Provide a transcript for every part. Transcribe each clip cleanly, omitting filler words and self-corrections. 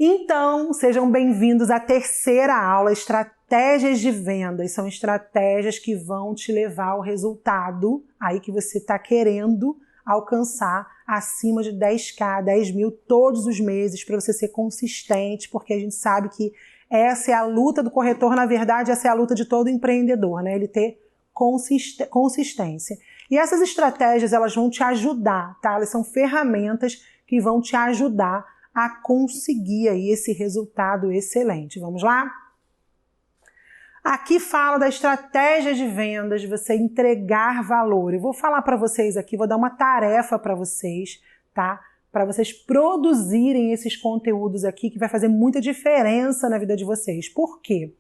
Então, sejam bem-vindos à terceira aula, Estratégias de Vendas. São estratégias que vão te levar ao resultado aí que você está querendo alcançar acima de 10K, 10 mil todos os meses para você ser consistente, porque a gente sabe que essa é a luta do corretor, na verdade, essa é a luta de todo empreendedor, né? Ele ter consistência. E essas estratégias, elas vão te ajudar, tá? Elas são ferramentas que vão te ajudar a conseguir aí esse resultado excelente. Vamos lá? Aqui fala da estratégia de vendas, de você entregar valor. Eu vou falar para vocês aqui, vou dar uma tarefa para vocês, tá? Para vocês produzirem esses conteúdos aqui, que vai fazer muita diferença na vida de vocês. Por quê?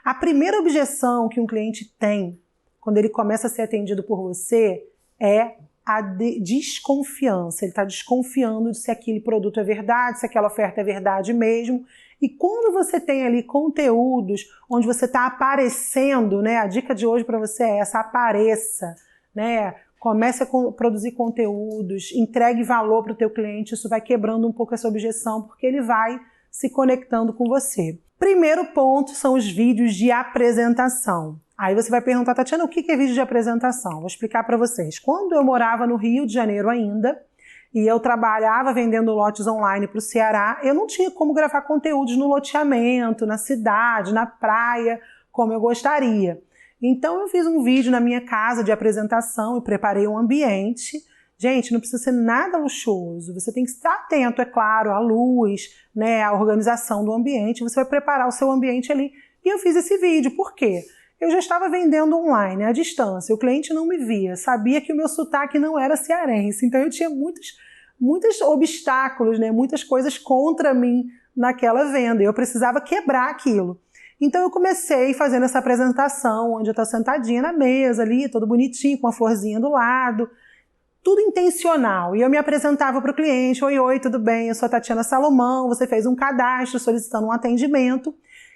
A primeira objeção que um cliente tem quando ele começa a ser atendido por você é a desconfiança. Ele está desconfiando de se aquele produto é verdade, se aquela oferta é verdade mesmo. E quando você tem ali conteúdos onde você está aparecendo, né? A dica de hoje para você é essa: apareça, né? Comece a produzir conteúdos, entregue valor para o teu cliente. Isso vai quebrando um pouco essa objeção, porque ele vai se conectando com você. Primeiro ponto são os vídeos de apresentação. Aí você vai perguntar, Tatiana, o que é vídeo de apresentação? Vou explicar para vocês. Quando eu morava no Rio de Janeiro ainda, e eu trabalhava vendendo lotes online para o Ceará, eu não tinha como gravar conteúdos no loteamento, na cidade, na praia, como eu gostaria. Então eu fiz um vídeo na minha casa de apresentação e preparei um ambiente. Gente, não precisa ser nada luxuoso, você tem que estar atento, é claro, à luz, né, à organização do ambiente, você vai preparar o seu ambiente ali. E eu fiz esse vídeo, por quê? Eu já estava vendendo online, à distância, o cliente não me via, sabia que o meu sotaque não era cearense, então eu tinha muitos obstáculos, né, muitas coisas contra mim naquela venda, eu precisava quebrar aquilo. Então eu comecei fazendo essa apresentação, onde eu estou sentadinha na mesa ali, todo bonitinho, com a florzinha do lado, tudo intencional. E eu me apresentava para o cliente: oi, tudo bem? Eu sou a Tatiana Salomão, você fez um cadastro solicitando um atendimento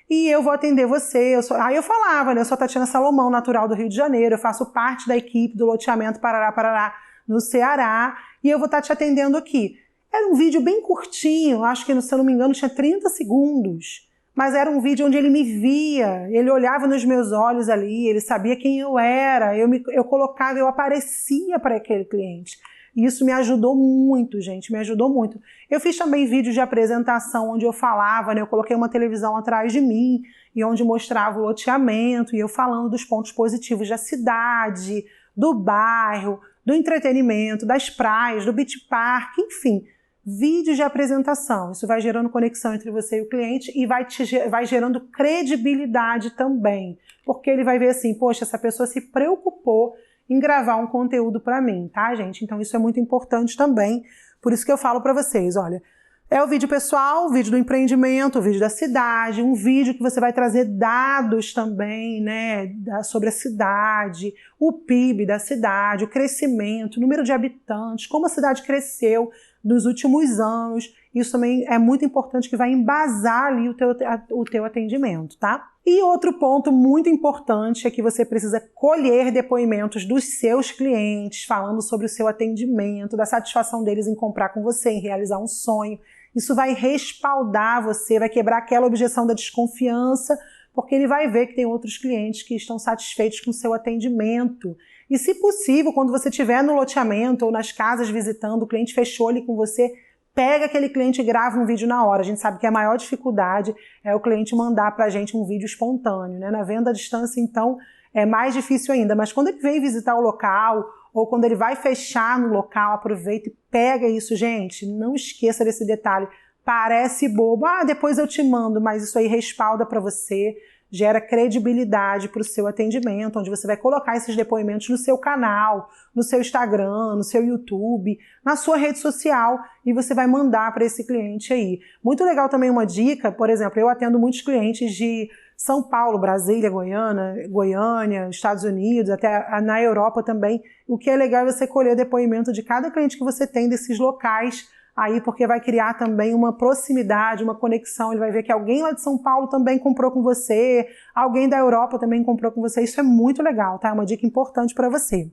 e eu vou atender você. Aí eu falava, né? Eu sou a Tatiana Salomão, natural do Rio de Janeiro, eu faço parte da equipe do loteamento Parará, no Ceará, e eu vou estar te atendendo aqui. Era um vídeo bem curtinho, acho que, se eu não me engano, tinha 30 segundos. Mas era um vídeo onde ele me via, ele olhava nos meus olhos ali, ele sabia quem eu era, eu aparecia para aquele cliente. E isso me ajudou muito, gente, me ajudou muito. Eu fiz também vídeos de apresentação onde eu falava, né? Eu coloquei uma televisão atrás de mim e onde mostrava o loteamento e eu falando dos pontos positivos da cidade, do bairro, do entretenimento, das praias, do beach park, enfim. Vídeos de apresentação, isso vai gerando conexão entre você e o cliente e vai gerando credibilidade também, porque ele vai ver assim, poxa, essa pessoa se preocupou em gravar um conteúdo para mim, tá, gente? Então isso é muito importante também, por isso que eu falo para vocês, olha, é o vídeo pessoal, o vídeo do empreendimento, o vídeo da cidade, um vídeo que você vai trazer dados também, né, sobre a cidade, o PIB da cidade, o crescimento, o número de habitantes, como a cidade cresceu nos últimos anos. Isso também é muito importante, que vai embasar ali o teu atendimento, tá? E outro ponto muito importante é que você precisa colher depoimentos dos seus clientes, falando sobre o seu atendimento, da satisfação deles em comprar com você, em realizar um sonho. Isso vai respaldar você, vai quebrar aquela objeção da desconfiança, porque ele vai ver que tem outros clientes que estão satisfeitos com o seu atendimento. E, se possível, quando você estiver no loteamento ou nas casas visitando, o cliente fechou ali com você, pega aquele cliente e grava um vídeo na hora. A gente sabe que a maior dificuldade é o cliente mandar pra gente um vídeo espontâneo, né? Na venda à distância, então, é mais difícil ainda. Mas quando ele vem visitar o local ou quando ele vai fechar no local, aproveita e pega isso, gente. Não esqueça desse detalhe. Parece bobo, depois eu te mando, mas isso aí respalda para você, gera credibilidade para o seu atendimento, onde você vai colocar esses depoimentos no seu canal, no seu Instagram, no seu YouTube, na sua rede social, e você vai mandar para esse cliente aí. Muito legal também uma dica, por exemplo, eu atendo muitos clientes de São Paulo, Brasília, Goiânia, Estados Unidos, até na Europa também. O que é legal é você colher depoimento de cada cliente que você tem desses locais aí, porque vai criar também uma proximidade, uma conexão. Ele vai ver que alguém lá de São Paulo também comprou com você, alguém da Europa também comprou com você. Isso é muito legal, tá? É uma dica importante para você.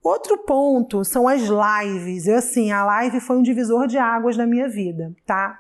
Outro ponto são as lives. A live foi um divisor de águas na minha vida, tá?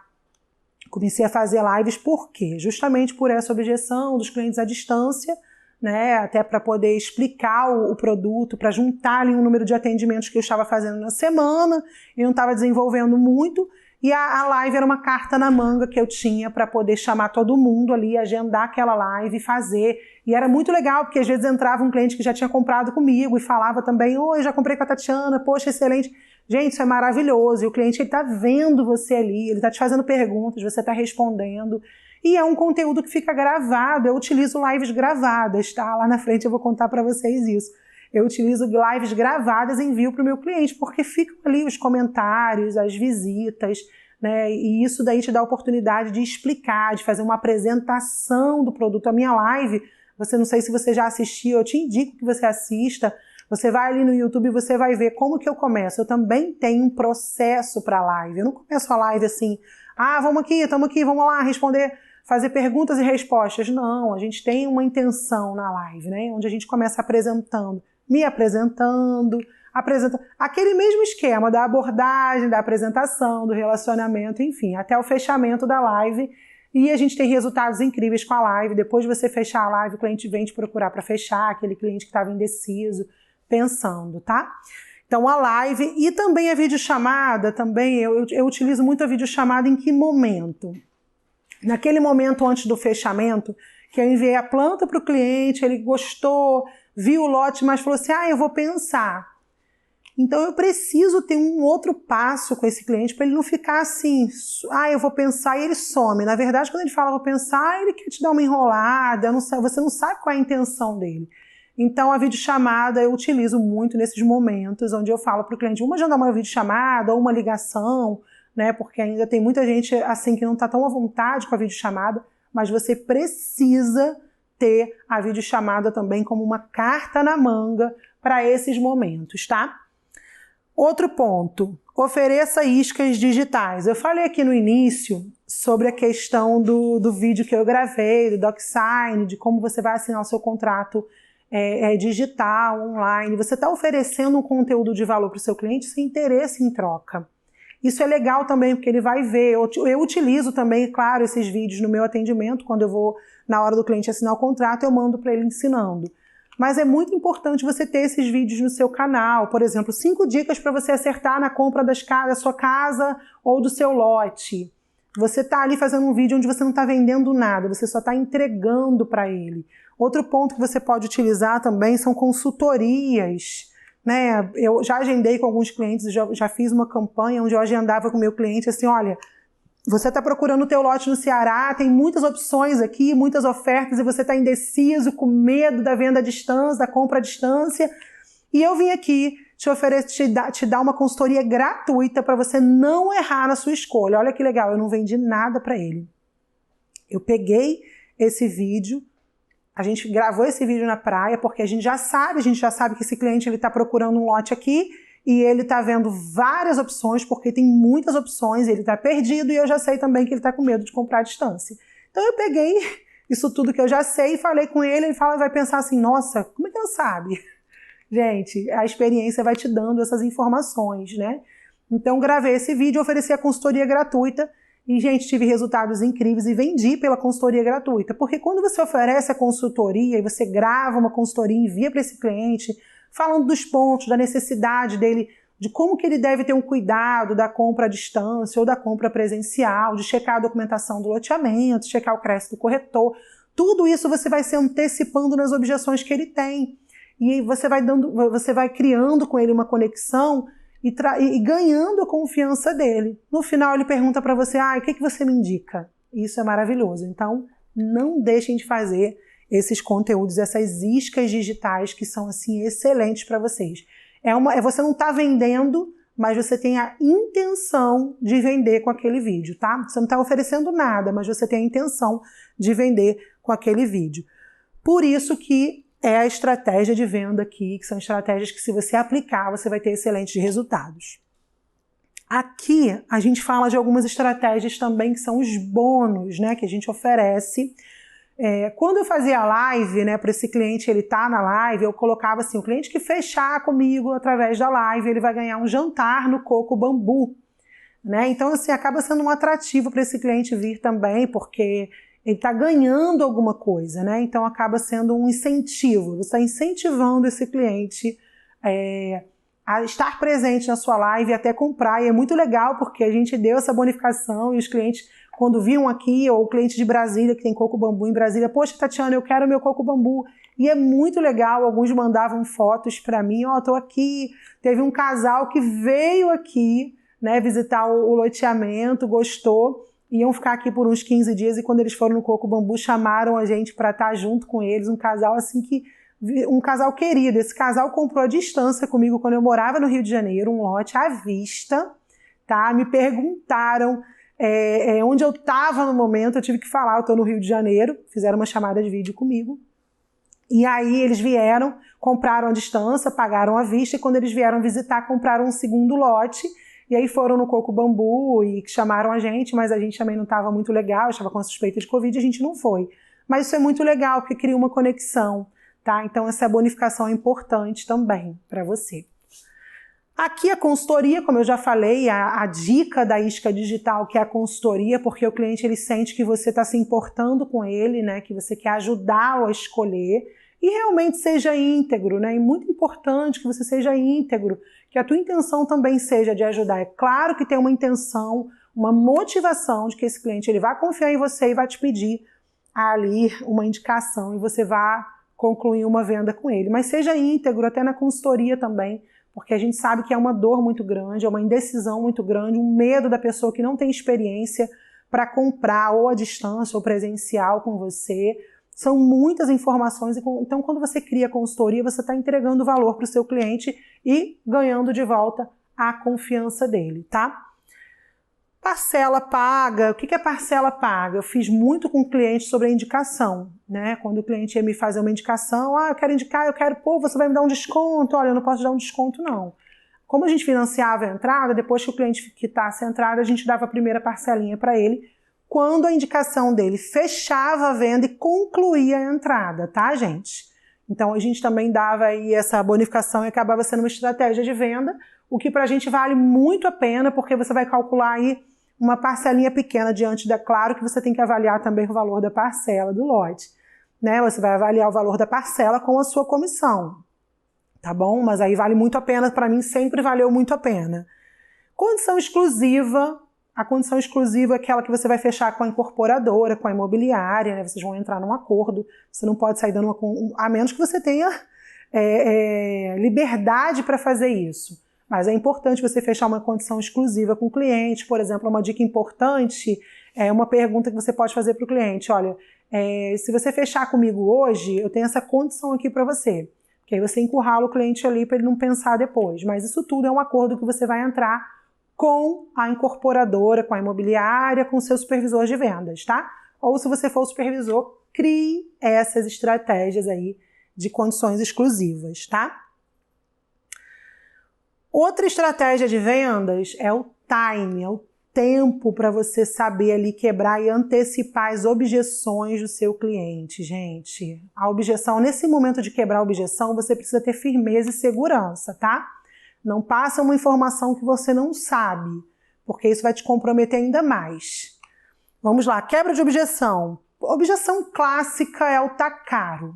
Comecei a fazer lives por quê? Justamente por essa objeção dos clientes à distância, né? Até para poder explicar o produto, para juntar ali um número de atendimentos que eu estava fazendo na semana e não estava desenvolvendo muito. E a live era uma carta na manga que eu tinha para poder chamar todo mundo ali, agendar aquela live e fazer. E era muito legal, porque às vezes entrava um cliente que já tinha comprado comigo e falava também: oi, já comprei com a Tatiana, poxa, excelente. Gente, isso é maravilhoso. E o cliente está vendo você ali, ele está te fazendo perguntas, você está respondendo. E é um conteúdo que fica gravado. Eu utilizo lives gravadas, tá? Lá na frente eu vou contar para vocês isso. Eu utilizo lives gravadas e envio para o meu cliente, porque ficam ali os comentários, as visitas, né? E isso daí te dá a oportunidade de explicar, de fazer uma apresentação do produto. A minha live, você não sei se você já assistiu, eu te indico que você assista. Você vai ali no YouTube e você vai ver como que eu começo. Eu também tenho um processo para a live. Eu não começo a live assim, vamos aqui, estamos aqui, vamos lá responder, fazer perguntas e respostas. Não, a gente tem uma intenção na live, né? Onde a gente começa apresentando, me apresentando, aquele mesmo esquema da abordagem, da apresentação, do relacionamento, enfim, até o fechamento da live. E a gente tem resultados incríveis com a live. Depois de você fechar a live, o cliente vem te procurar para fechar, aquele cliente que estava indeciso, pensando, tá? Então a live e também a videochamada, também eu utilizo muito a videochamada em que momento? Naquele momento antes do fechamento, que eu enviei a planta para o cliente, ele gostou, viu o lote, mas falou assim, eu vou pensar. Então eu preciso ter um outro passo com esse cliente para ele não ficar assim, eu vou pensar e ele some. Na verdade, quando ele fala vou pensar, ele quer te dar uma enrolada, você não sabe qual é a intenção dele. Então a videochamada eu utilizo muito nesses momentos onde eu falo para o cliente, vamos agendar uma videochamada ou uma ligação, né? Porque ainda tem muita gente assim que não está tão à vontade com a videochamada, mas você precisa ter a videochamada também como uma carta na manga para esses momentos, tá? Outro ponto, ofereça iscas digitais. Eu falei aqui no início sobre a questão do vídeo que eu gravei, do DocSign, de como você vai assinar o seu contrato digital, online. Você está oferecendo um conteúdo de valor para o seu cliente sem interesse em troca. Isso é legal também, porque ele vai ver. Eu utilizo também, claro, esses vídeos no meu atendimento. Quando eu vou, na hora do cliente assinar o contrato, eu mando para ele ensinando. Mas é muito importante você ter esses vídeos no seu canal. Por exemplo, 5 dicas para você acertar na compra da sua casa ou do seu lote. Você está ali fazendo um vídeo onde você não está vendendo nada, você só está entregando para ele. Outro ponto que você pode utilizar também são consultorias. Né? Eu já agendei com alguns clientes, já fiz uma campanha onde eu agendava com o meu cliente assim, olha, você está procurando o teu lote no Ceará, tem muitas opções aqui, muitas ofertas e você está indeciso, com medo da venda à distância, da compra à distância. E eu vim aqui te dar uma consultoria gratuita para você não errar na sua escolha. Olha que legal, eu não vendi nada para ele. Eu peguei esse vídeo, a gente gravou esse vídeo na praia, porque a gente já sabe que esse cliente está procurando um lote aqui e ele está vendo várias opções, porque tem muitas opções, ele está perdido e eu já sei também que ele está com medo de comprar à distância. Então eu peguei isso tudo que eu já sei e falei com ele, ele vai pensar assim, nossa, como é que ela sabe? Gente, a experiência vai te dando essas informações, né? Então gravei esse vídeo, ofereci a consultoria gratuita e, gente, tive resultados incríveis e vendi pela consultoria gratuita. Porque quando você oferece a consultoria e você grava uma consultoria e envia para esse cliente, falando dos pontos, da necessidade dele, de como que ele deve ter um cuidado da compra à distância ou da compra presencial, de checar a documentação do loteamento, checar o crédito do corretor, tudo isso você vai se antecipando nas objeções que ele tem. E você vai criando com ele uma conexão e ganhando a confiança dele. No final ele pergunta para você, o que você me indica? Isso é maravilhoso. Então, não deixem de fazer esses conteúdos, essas iscas digitais que são assim excelentes para vocês. Você não está vendendo, mas você tem a intenção de vender com aquele vídeo, tá? Você não está oferecendo nada, mas você tem a intenção de vender com aquele vídeo. Por isso que é a estratégia de venda aqui, que são estratégias que se você aplicar, você vai ter excelentes resultados. Aqui a gente fala de algumas estratégias também que são os bônus, né, que a gente oferece. Quando eu fazia live, né, para esse cliente, ele tá na live, eu colocava assim, o cliente que fechar comigo através da live, ele vai ganhar um jantar no Coco Bambu. né? Então, assim, acaba sendo um atrativo para esse cliente vir também, porque ele está ganhando alguma coisa, né? Então, acaba sendo um incentivo. Você está incentivando esse cliente a estar presente na sua live e até comprar. E é muito legal, porque a gente deu essa bonificação e os clientes, quando viam aqui, ou o cliente de Brasília, que tem coco bambu em Brasília, poxa, Tatiana, eu quero meu coco bambu. E é muito legal, alguns mandavam fotos para mim, ó, tô aqui. Teve um casal que veio aqui, né, visitar o loteamento, gostou, iam ficar aqui por uns 15 dias e quando eles foram no Coco Bambu, chamaram a gente para estar junto com eles, um casal assim um casal querido. Esse casal comprou à distância comigo quando eu morava no Rio de Janeiro, um lote à vista, tá? Me perguntaram onde eu estava no momento, eu tive que falar, eu estou no Rio de Janeiro, fizeram uma chamada de vídeo comigo. E aí eles vieram, compraram à distância, pagaram à vista, e quando eles vieram visitar, compraram um segundo lote, e aí foram no Coco Bambu e chamaram a gente, mas a gente também não estava muito legal, estava com suspeita de Covid, a gente não foi. Mas isso é muito legal, porque cria uma conexão, tá? Então essa bonificação é importante também para você. Aqui a consultoria, como eu já falei, a dica da Isca Digital, que é a consultoria, porque o cliente ele sente que você está se importando com ele, né? Que você quer ajudá-lo a escolher e realmente seja íntegro, né? É muito importante que você seja íntegro, que a tua intenção também seja de ajudar. É claro que tem uma intenção, uma motivação de que esse cliente ele vai confiar em você e vai te pedir ali uma indicação e você vai concluir uma venda com ele. Mas seja íntegro até na consultoria também, porque a gente sabe que é uma dor muito grande, é uma indecisão muito grande, um medo da pessoa que não tem experiência para comprar ou à distância ou presencial com você. São muitas informações, então quando você cria consultoria, você está entregando valor para o seu cliente e ganhando de volta a confiança dele, tá? Parcela paga, o que é parcela paga? Eu fiz muito com o cliente sobre a indicação, né? Quando o cliente ia me fazer uma indicação, eu quero indicar, pô, você vai me dar um desconto, olha, eu não posso dar um desconto não. Como a gente financiava a entrada, depois que o cliente quitasse a entrada, a gente dava a primeira parcelinha para ele, quando a indicação dele fechava a venda e concluía a entrada, tá, gente? Então a gente também dava aí essa bonificação e acabava sendo uma estratégia de venda, o que pra gente vale muito a pena, porque você vai calcular aí uma parcelinha pequena diante da... Claro que você tem que avaliar também o valor da parcela do lote, né? Você vai avaliar o valor da parcela com a sua comissão, tá bom? Mas aí vale muito a pena, para mim sempre valeu muito a pena. Condição exclusiva, a condição exclusiva é aquela que você vai fechar com a incorporadora, com a imobiliária, né? Vocês vão entrar num acordo, você não pode sair dando a menos que você tenha liberdade para fazer isso. Mas é importante você fechar uma condição exclusiva com o cliente. Por exemplo, uma dica importante é uma pergunta que você pode fazer para o cliente. Olha, se você fechar comigo hoje, eu tenho essa condição aqui para você. Porque aí você encurrala o cliente ali para ele não pensar depois. Mas isso tudo é um acordo que você vai entrar com a incorporadora, com a imobiliária, com o seu supervisor de vendas, tá? Ou se você for o supervisor, crie essas estratégias aí de condições exclusivas, tá? Outra estratégia de vendas é o time, é o tempo para você saber ali quebrar e antecipar as objeções do seu cliente, gente. A objeção, nesse momento de quebrar a objeção, você precisa ter firmeza e segurança, tá? Não passa uma informação que você não sabe, porque isso vai te comprometer ainda mais. Vamos lá, quebra de objeção. Objeção clássica é o tá caro,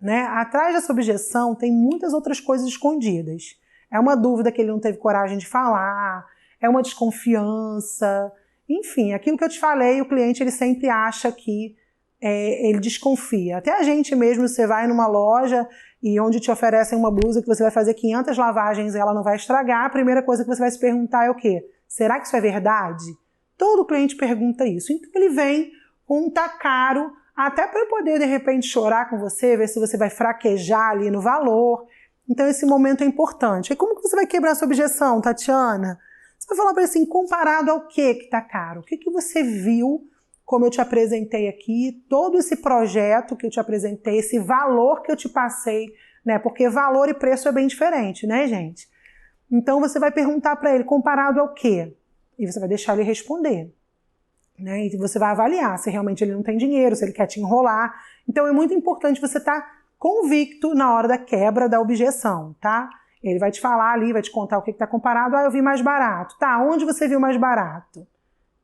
né? Atrás dessa objeção tem muitas outras coisas escondidas. É uma dúvida que ele não teve coragem de falar, é uma desconfiança, enfim, aquilo que eu te falei, o cliente ele sempre acha que ele desconfia. Até a gente mesmo, você vai numa loja e onde te oferecem uma blusa que você vai fazer 500 lavagens e ela não vai estragar, a primeira coisa que você vai se perguntar é o quê? Será que isso é verdade? Todo cliente pergunta isso. Então ele vem com um tá caro, até para poder de repente chorar com você, ver se você vai fraquejar ali no valor. Então esse momento é importante. E como que você vai quebrar essa objeção, Tatiana? Você vai falar para ele assim, comparado ao que tá caro? O que você viu, como eu te apresentei aqui, todo esse projeto que eu te apresentei, esse valor que eu te passei, né? Porque valor e preço é bem diferente, né, gente? Então você vai perguntar para ele, comparado ao quê? E você vai deixar ele responder, né? E você vai avaliar se realmente ele não tem dinheiro, se ele quer te enrolar. Então é muito importante você estar convicto na hora da quebra da objeção, tá? Ele vai te falar ali, vai te contar o que está comparado. Ah, eu vi mais barato. Tá, onde você viu mais barato?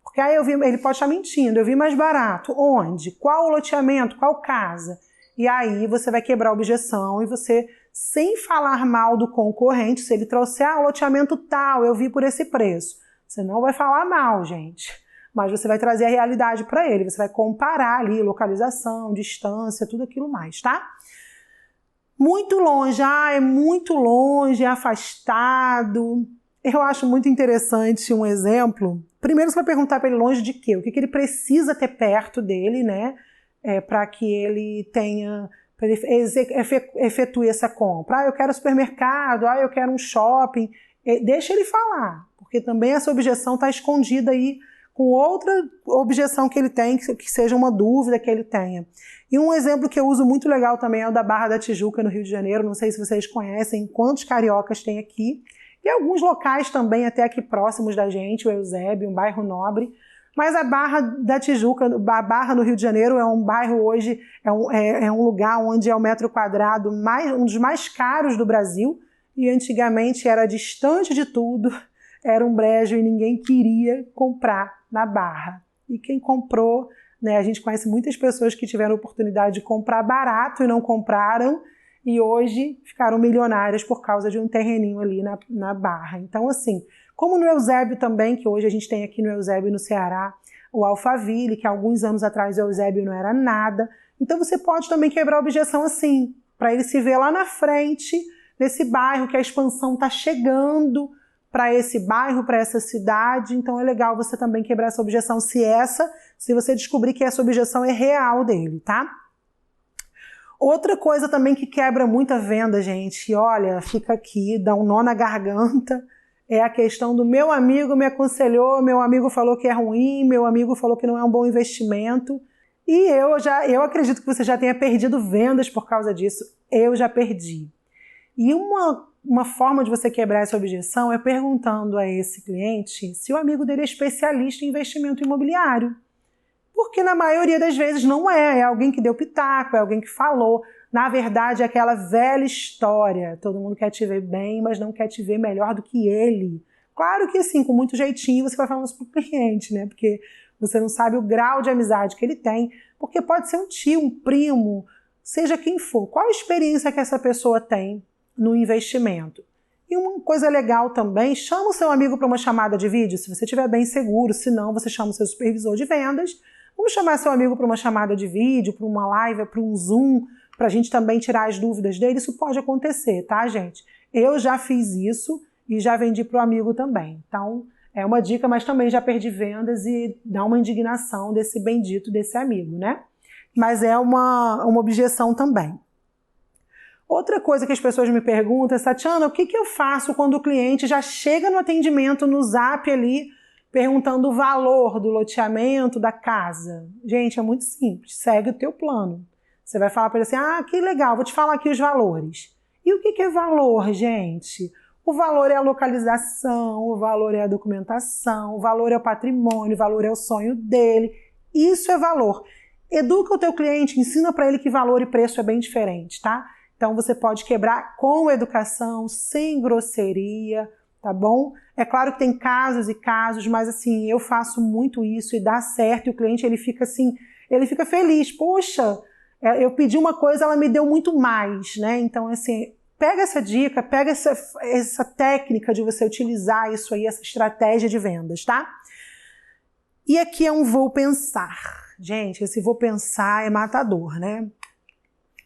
Porque aí ele pode estar mentindo. Eu vi mais barato. Onde? Qual o loteamento? Qual casa? E aí você vai quebrar a objeção e você, sem falar mal do concorrente, se ele trouxer o loteamento tal, eu vi por esse preço. Você não vai falar mal, gente. Mas você vai trazer a realidade para ele. Você vai comparar ali localização, distância, tudo aquilo mais, tá? Muito longe, é muito longe, é afastado. Eu acho muito interessante um exemplo. Primeiro você vai perguntar para ele longe de quê? O que ele precisa ter perto dele, né? Para que ele tenha, para ele efetue essa compra. Eu quero supermercado, eu quero um shopping. Deixa ele falar, porque também essa objeção está escondida aí com outra objeção que ele tem, que seja uma dúvida que ele tenha. E um exemplo que eu uso muito legal também é o da Barra da Tijuca, no Rio de Janeiro. Não sei se vocês conhecem quantos cariocas tem aqui. E alguns locais também, até aqui próximos da gente, o Eusébio, um bairro nobre. Mas a Barra da Tijuca, a Barra no Rio de Janeiro, é um bairro hoje, é um lugar onde é o metro quadrado um dos mais caros do Brasil. E antigamente era distante de tudo, era um brejo e ninguém queria comprar na Barra. E quem comprou, né, a gente conhece muitas pessoas que tiveram a oportunidade de comprar barato e não compraram, e hoje ficaram milionárias por causa de um terreninho ali na Barra. Então, assim, como no Eusébio também, que hoje a gente tem aqui no Eusébio, no Ceará, o Alphaville, que alguns anos atrás o Eusébio não era nada. Então você pode também quebrar a objeção assim, para ele se ver lá na frente, nesse bairro que a expansão está chegando para esse bairro, para essa cidade. Então é legal você também quebrar essa objeção se você descobrir que essa objeção é real dele, tá? Outra coisa também que quebra muita venda, gente, olha, fica aqui, dá um nó na garganta, é a questão do meu amigo me aconselhou, meu amigo falou que é ruim, meu amigo falou que não é um bom investimento. E eu acredito que você já tenha perdido vendas por causa disso. Eu já perdi. E uma forma de você quebrar essa objeção é perguntando a esse cliente se o amigo dele é especialista em investimento imobiliário. Porque na maioria das vezes não é alguém que deu pitaco, é alguém que falou. Na verdade, é aquela velha história, todo mundo quer te ver bem, mas não quer te ver melhor do que ele. Claro que assim, com muito jeitinho você vai falando isso pro cliente, né? Porque você não sabe o grau de amizade que ele tem, porque pode ser um tio, um primo, seja quem for. Qual a experiência que essa pessoa tem no investimento? E uma coisa legal também, chama o seu amigo para uma chamada de vídeo, se você estiver bem seguro, se não, você chama o seu supervisor de vendas. Vamos chamar seu amigo para uma chamada de vídeo, para uma live, para um Zoom, para a gente também tirar as dúvidas dele. Isso pode acontecer, tá, gente? Eu já fiz isso e já vendi para o amigo também. Então, é uma dica, mas também já perdi vendas e dá uma indignação desse bendito desse amigo, né? Mas é uma objeção também. Outra coisa que as pessoas me perguntam é, Tatiana, o que eu faço quando o cliente já chega no atendimento, no Zap ali, perguntando o valor do loteamento, da casa? Gente, é muito simples, segue o teu plano. Você vai falar para ele assim, que legal, vou te falar aqui os valores. E o que é valor, gente? O valor é a localização, o valor é a documentação, o valor é o patrimônio, o valor é o sonho dele. Isso é valor. Educa o teu cliente, ensina para ele que valor e preço é bem diferente, tá? Então você pode quebrar com educação, sem grosseria, tá bom? É claro que tem casos e casos, mas assim, eu faço muito isso e dá certo, e o cliente ele fica assim, ele fica feliz. Poxa, eu pedi uma coisa, ela me deu muito mais, né? Então assim, pega essa dica, pega essa técnica de você utilizar isso aí, essa estratégia de vendas, tá? E aqui é um vou pensar. Gente, esse vou pensar é matador, né?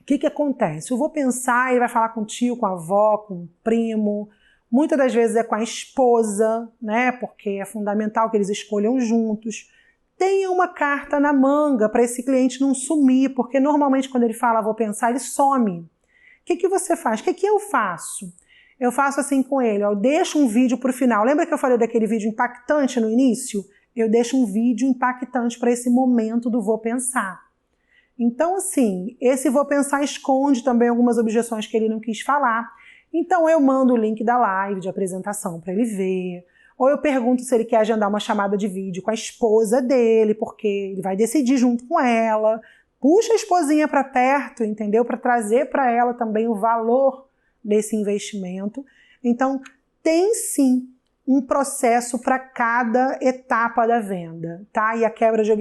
O que acontece? O vou pensar, ele vai falar com o tio, com a avó, com o primo, muitas das vezes é com a esposa, né? Porque é fundamental que eles escolham juntos. Tenha uma carta na manga para esse cliente não sumir, porque normalmente quando ele fala vou pensar, ele some. O que você faz? O que eu faço? Eu faço assim com ele, eu deixo um vídeo para o final. Lembra que eu falei daquele vídeo impactante no início? Eu deixo um vídeo impactante para esse momento do vou pensar. Então, assim, esse vou pensar esconde também algumas objeções que ele não quis falar. Então, eu mando o link da live de apresentação para ele ver. Ou eu pergunto se ele quer agendar uma chamada de vídeo com a esposa dele, porque ele vai decidir junto com ela. Puxa a esposinha para perto, entendeu? Para trazer para ela também o valor desse investimento. Então, tem sim um processo para cada etapa da venda, tá? E a quebra de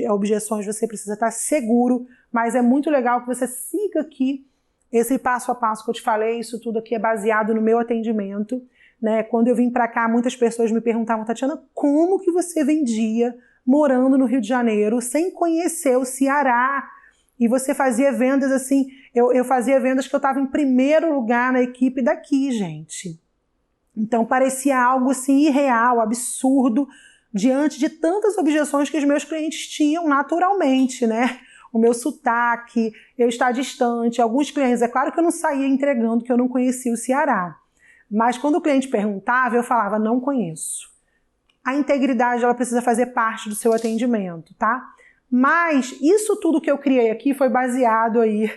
objeções você precisa estar seguro, mas é muito legal que você siga aqui esse passo a passo que eu te falei. Isso tudo aqui é baseado no meu atendimento, né? Quando eu vim para cá, muitas pessoas me perguntavam: Tatiana, como que você vendia morando no Rio de Janeiro, sem conhecer o Ceará? E você fazia vendas assim, eu fazia vendas que eu estava em primeiro lugar na equipe daqui, gente. Então parecia algo assim irreal, absurdo, diante de tantas objeções que os meus clientes tinham naturalmente, né? O meu sotaque, eu estar distante, alguns clientes, é claro que eu não saía entregando que eu não conhecia o Ceará, mas quando o cliente perguntava, eu falava: não conheço. A integridade, ela precisa fazer parte do seu atendimento, tá? Mas isso tudo que eu criei aqui foi baseado aí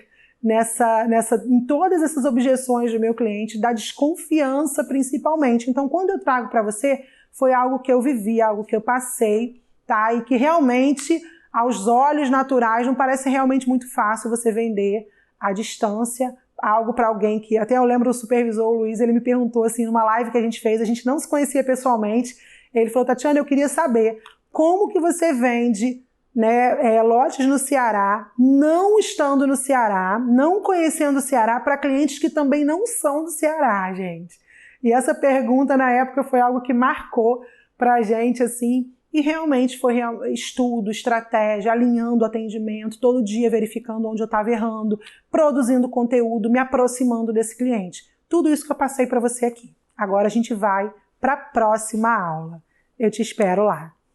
em todas essas objeções do meu cliente, da desconfiança principalmente. Então, quando eu trago para você, foi algo que eu vivi, algo que eu passei, tá? E que realmente, aos olhos naturais, não parece realmente muito fácil você vender à distância algo para alguém que... Até eu lembro o supervisor, o Luiz, ele me perguntou assim, numa live que a gente fez, a gente não se conhecia pessoalmente, ele falou: Tatiana, eu queria saber como que você vende, né, lotes no Ceará, não estando no Ceará, não conhecendo o Ceará, para clientes que também não são do Ceará, gente. E essa pergunta, na época, foi algo que marcou para a gente, assim, e realmente foi estudo, estratégia, alinhando o atendimento, todo dia verificando onde eu estava errando, produzindo conteúdo, me aproximando desse cliente. Tudo isso que eu passei para você aqui. Agora a gente vai para a próxima aula. Eu te espero lá.